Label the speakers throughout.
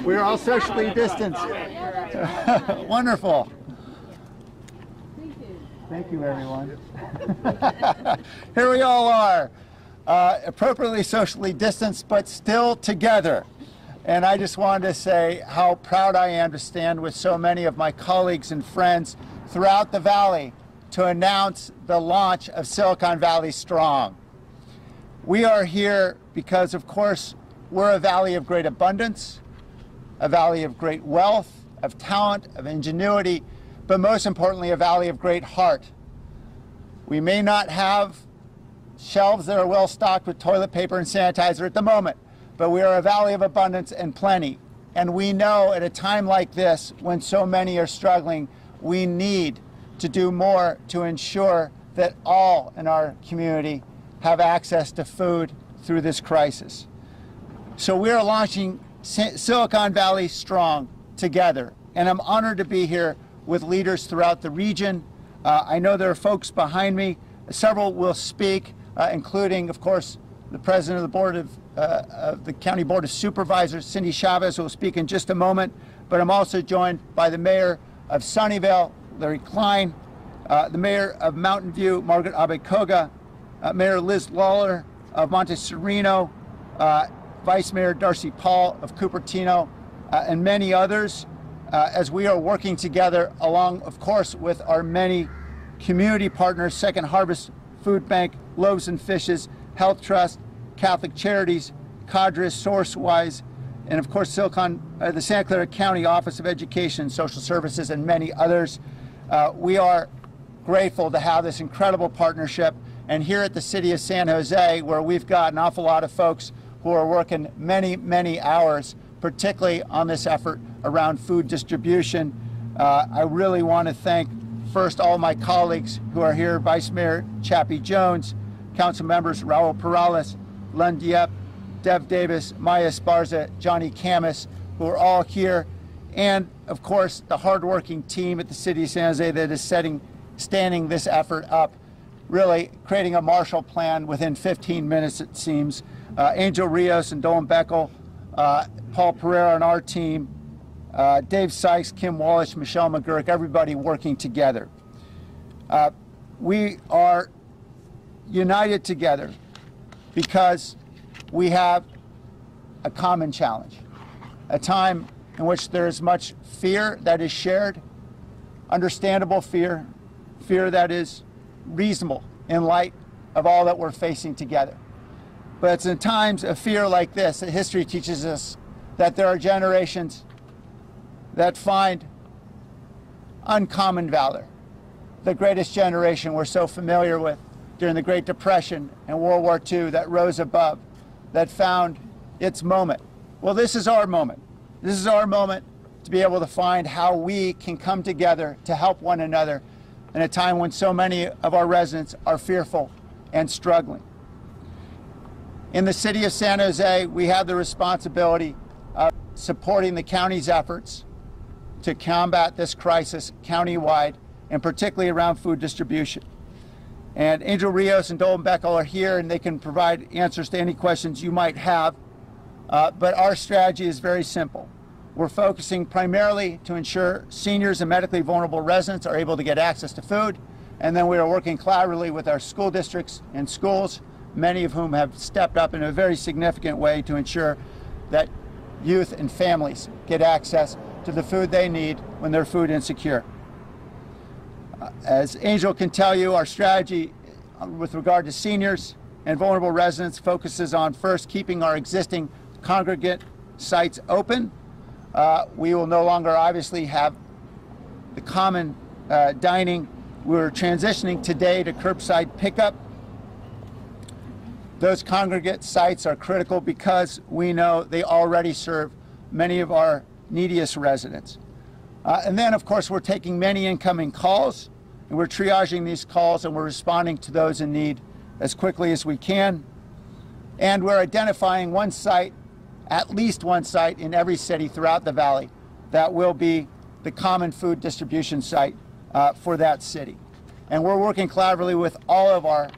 Speaker 1: We're all socially distanced. Wonderful. Thank you, everyone. Here we all are, appropriately socially distanced, but still together. And I just wanted to say how proud I am to stand with so many of my colleagues and friends throughout the Valley to announce the launch of Silicon Valley Strong. We are here because, of course, we're a valley of great abundance, a valley of great wealth, of talent, of ingenuity, but most importantly, a valley of great heart. We may not have shelves that are well stocked with toilet paper and sanitizer at the moment, but we are a valley of abundance and plenty. And we know at a time like this, when so many are struggling, we need to do more to ensure that all in our community have access to food through this crisis. So we are launching Silicon Valley Strong together, and I'm honored to be here with leaders throughout the region. I know there are folks behind me. Several will speak, including, of course, the president of the board of the County Board of Supervisors, Cindy Chavez, who will speak in just a moment. But I'm also joined by the mayor of Sunnyvale, Larry Klein, the mayor of Mountain View, Margaret Abe-Koga, Mayor Liz Lawler of Monte Sereno, Vice Mayor Darcy Paul of Cupertino, and many others, as we are working together along, of course, with our many community partners, Second Harvest Food Bank, Loaves and Fishes, Health Trust, Catholic Charities, Cadres, SourceWise, and of course the Santa Clara County Office of Education and Social Services, and many others. We are grateful to have this incredible partnership. And here at the City of San Jose, where we've got an awful lot of folks who are working many, many hours, particularly on this effort around food distribution. I really want to thank first all my colleagues who are here, Vice Mayor Chappie Jones, Council Members Raul Perales, Len Dieppe, Dev Davis, Maya Esparza, Johnny Camus, who are all here, and of course the hardworking team at the City of San Jose that is standing this effort up, really creating a Marshall Plan within 15 minutes, it seems. Angel Rios and Dolan Beckel, Paul Pereira and our team, Dave Sykes, Kim Walsh, Michelle McGurk, everybody working together. We are united together because we have a common challenge, a time in which there is much fear that is shared, understandable fear, fear that is reasonable in light of all that we're facing together. But it's in times of fear like this that history teaches us that there are generations that find uncommon valor. The greatest generation we're so familiar with during the Great Depression and World War II that rose above, that found its moment. Well, this is our moment. This is our moment to be able to find how we can come together to help one another in a time when so many of our residents are fearful and struggling. In the City of San Jose, we have the responsibility of supporting the county's efforts to combat this crisis countywide, and particularly around food distribution. And Angel Rios and Dolan Beckel are here, and they can provide answers to any questions you might have. But our strategy is very simple. We're focusing primarily to ensure seniors and medically vulnerable residents are able to get access to food. And then we are working collaboratively with our school districts and schools, many of whom have stepped up in a very significant way to ensure that youth and families get access to the food they need when they're food insecure. As Angel can tell you, our strategy with regard to seniors and vulnerable residents focuses on first keeping our existing congregate sites open. We will no longer obviously have the common dining. We're transitioning today to curbside pickup. Those congregate sites are critical because we know they already serve many of our neediest residents. And then, of course, we're taking many incoming calls, and we're triaging these calls, and we're responding to those in need as quickly as we can. And we're identifying one site, at least one site in every city throughout the valley that will be the common food distribution site for that city. And we're working collaboratively with all of our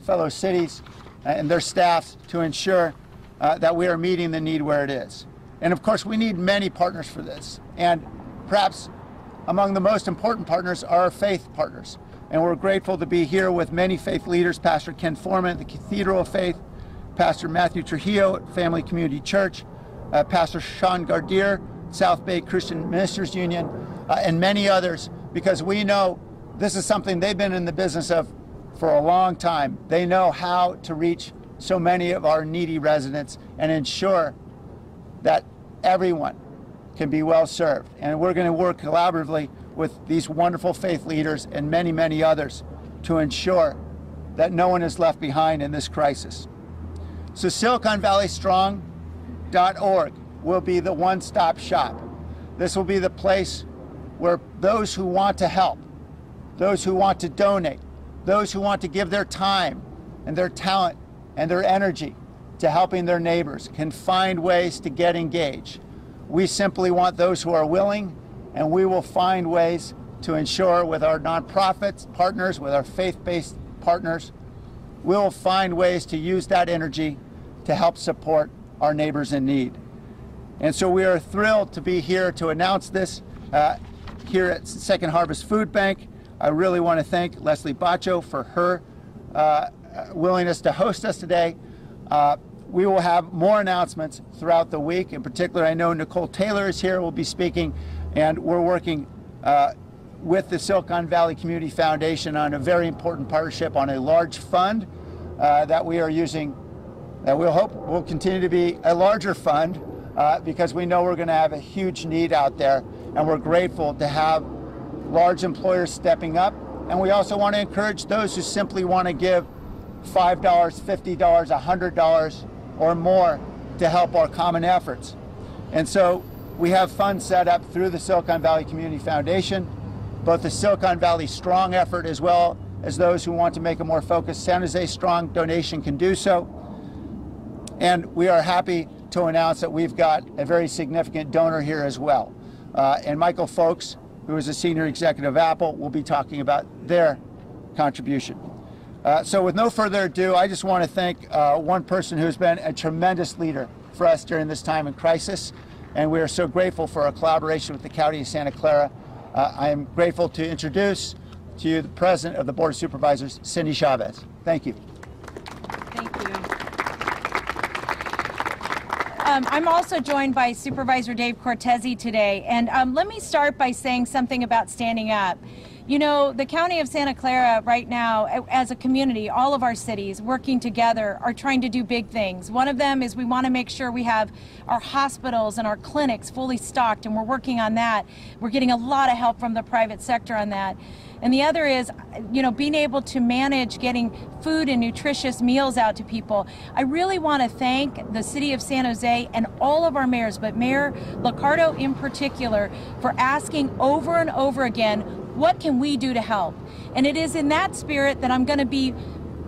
Speaker 1: fellow cities and their staffs to ensure that we are meeting the need where it is. And of course, we need many partners for this. And perhaps among the most important partners are our faith partners. And we're grateful to be here with many faith leaders, Pastor Ken Foreman at the Cathedral of Faith, Pastor Matthew Trujillo at Family Community Church, Pastor Sean Gardier, South Bay Christian Ministers Union, and many others, because we know this is something they've been in the business of for a long time. They know how to reach so many of our needy residents and ensure that everyone can be well served. And we're going to work collaboratively with these wonderful faith leaders and many, many others to ensure that no one is left behind in this crisis. So SiliconValleyStrong.org will be the one-stop shop. This will be the place where those who want to help, those who want to donate, those who want to give their time and their talent and their energy to helping their neighbors can find ways to get engaged. We simply want those who are willing, and we will find ways to ensure with our nonprofits partners, with our faith-based partners, we'll find ways to use that energy to help support our neighbors in need. And so we are thrilled to be here to announce this here at Second Harvest Food Bank. I really want to thank Leslie Bacho for her willingness to host us today. We will have more announcements throughout the week. In particular, I know Nicole Taylor is here, will be speaking, and we're working with the Silicon Valley Community Foundation on a very important partnership on a large fund that we are using, that we'll hope will continue to be a larger fund because we know we're going to have a huge need out there, and we're grateful to have large employers stepping up. And we also want to encourage those who simply want to give $5, $50, $100 or more to help our common efforts. And so we have funds set up through the Silicon Valley Community Foundation, both the Silicon Valley Strong effort as well as those who want to make a more focused San Jose Strong donation can do so. And we are happy to announce that we've got a very significant donor here as well. And Michael Folks, who is a senior executive of Apple, will be talking about their contribution. So with no further ado, I just want to thank one person who's been a tremendous leader for us during this time in crisis. And we are so grateful for our collaboration with the County of Santa Clara. I am grateful to introduce to you the President of the Board of Supervisors, Cindy Chavez. Thank you.
Speaker 2: Thank you. I'm also joined by Supervisor Dave Cortese today. And let me start by saying something about standing up. You know, the County of Santa Clara right now, as a community, all of our cities working together are trying to do big things. One of them is we want to make sure we have our hospitals and our clinics fully stocked, and we're working on that. We're getting a lot of help from the private sector on that. And the other is, you know, being able to manage getting food and nutritious meals out to people. I really want to thank the City of San Jose and all of our mayors, but Mayor Liccardo in particular, for asking over and over again, what can we do to help? And it is in that spirit that I'm going to be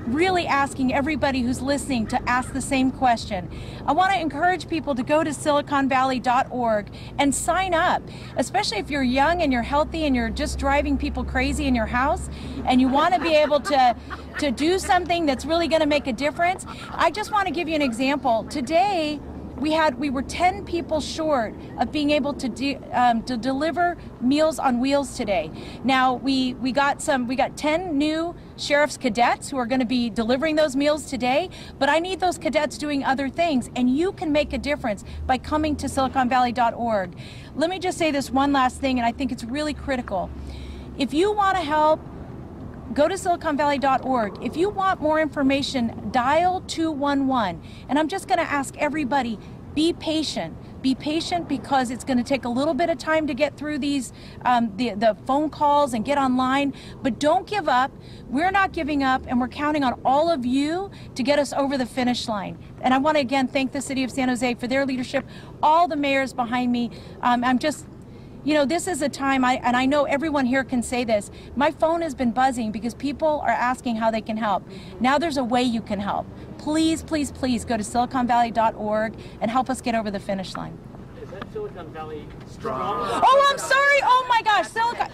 Speaker 2: really asking everybody who's listening to ask the same question. I want to encourage people to go to siliconvalley.org and sign up, especially if you're young and you're healthy and you're just driving people crazy in your house and you want to be able to do something that's really going to make a difference. I just want to give you an example. Today, we were 10 people short of being able to deliver Meals on Wheels today. Now we got 10 new sheriff's cadets who are going to be delivering those meals today, but I need those cadets doing other things, and you can make a difference by coming to siliconvalley.org. Let me just say this one last thing, and I think it's really critical. If you want to help, go to siliconvalley.org. If you want more information, dial 211. And I'm just going to ask everybody, be patient. Be patient because it's going to take a little bit of time to get through these, the phone calls and get online. But don't give up. We're not giving up, and we're counting on all of you to get us over the finish line. And I want to again thank the City of San Jose for their leadership, all the mayors behind me. I'm just, you know, this is a time, and I know everyone here can say this, my phone has been buzzing because people are asking how they can help. Now there's a way you can help. Please, please, please go to siliconvalley.org and help us get over the finish line.
Speaker 3: Is that Silicon Valley Strong?
Speaker 2: Oh, I'm sorry. Oh my gosh, Silicon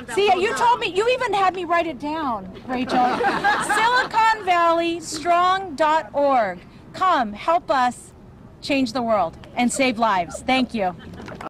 Speaker 2: Valley. See, you told me, you even had me write it down, Rachel. SiliconValleyStrong.org. Come, help us change the world and save lives. Thank you.